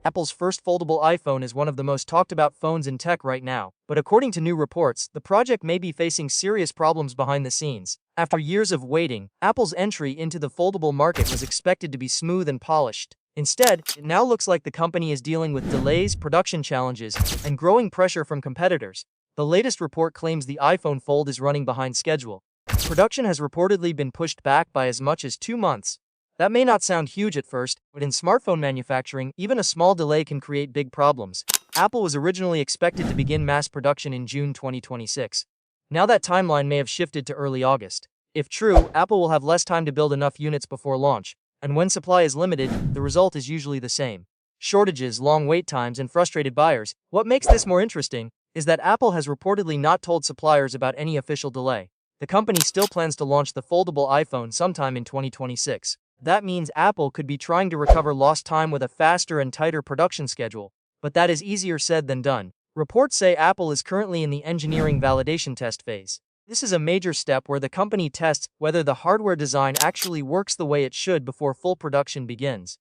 Apple's first foldable iPhone is one of the most talked about phones in tech right now, but according to new reports, the project may be facing serious problems behind the scenes. After years of waiting, Apple's entry into the foldable market was expected to be smooth and polished. Instead, it now looks like the company is dealing with delays, production challenges, and growing pressure from competitors. The latest report claims the iPhone Fold is running behind schedule. Production has reportedly been pushed back by as much as 2 months. That may not sound huge at first, but in smartphone manufacturing, even a small delay can create big problems. Apple was originally expected to begin mass production in June 2026. Now that timeline may have shifted to early August. If true, Apple will have less time to build enough units before launch, and when supply is limited, the result is usually the same. Shortages, long wait times, and frustrated buyers. What makes this more interesting is that Apple has reportedly not told suppliers about any official delay. The company still plans to launch the foldable iPhone sometime in 2026. That means Apple could be trying to recover lost time with a faster and tighter production schedule, but that is easier said than done. Reports say Apple is currently in the engineering validation test phase. This is a major step where the company tests whether the hardware design actually works the way it should before full production begins.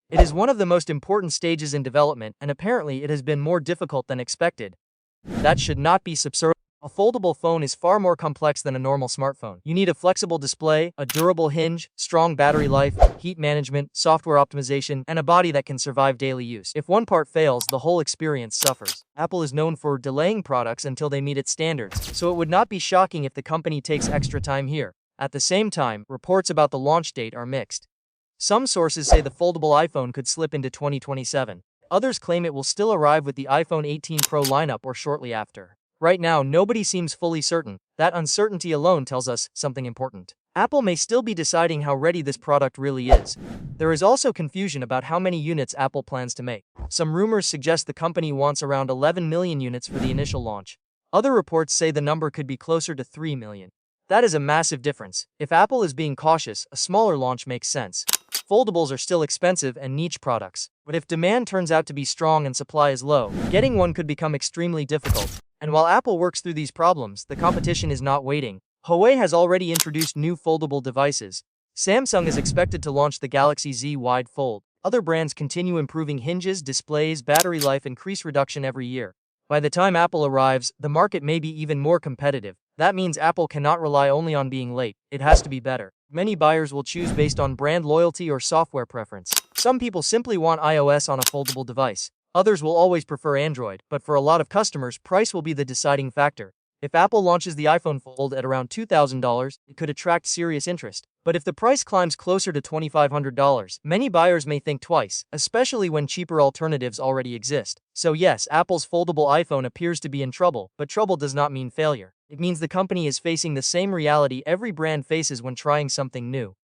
It is one of the most important stages in development, and apparently it has been more difficult than expected. That should not be subservient. A foldable phone is far more complex than a normal smartphone. You need a flexible display, a durable hinge, strong battery life, heat management, software optimization, and a body that can survive daily use. If one part fails, the whole experience suffers. Apple is known for delaying products until they meet its standards, so it would not be shocking if the company takes extra time here. At the same time, reports about the launch date are mixed. Some sources say the foldable iPhone could slip into 2027. Others claim it will still arrive with the iPhone 18 Pro lineup or shortly after. Right now, nobody seems fully certain. That uncertainty alone tells us something important. Apple may still be deciding how ready this product really is. There is also confusion about how many units Apple plans to make. Some rumors suggest the company wants around 11 million units for the initial launch. Other reports say the number could be closer to 3 million. That is a massive difference. If Apple is being cautious, a smaller launch makes sense. Foldables are still expensive and niche products, but if demand turns out to be strong and supply is low, getting one could become extremely difficult. And while Apple works through these problems, the competition is not waiting. Huawei has already introduced new foldable devices. Samsung is expected to launch the Galaxy Z Wide Fold. Other brands continue improving hinges, displays, battery life, and crease reduction every year. By the time Apple arrives, the market may be even more competitive. That means Apple cannot rely only on being late. It has to be better. Many buyers will choose based on brand loyalty or software preference. Some people simply want iOS on a foldable device. Others will always prefer Android, but for a lot of customers, price will be the deciding factor. If Apple launches the iPhone Fold at around $2,000, it could attract serious interest. But if the price climbs closer to $2,500, many buyers may think twice, especially when cheaper alternatives already exist. So yes, Apple's foldable iPhone appears to be in trouble, but trouble does not mean failure. It means the company is facing the same reality every brand faces when trying something new.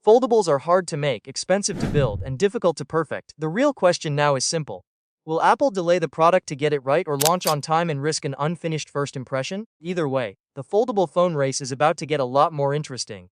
Foldables are hard to make, expensive to build, and difficult to perfect. The real question now is simple. Will Apple delay the product to get it right or launch on time and risk an unfinished first impression? Either way, the foldable phone race is about to get a lot more interesting.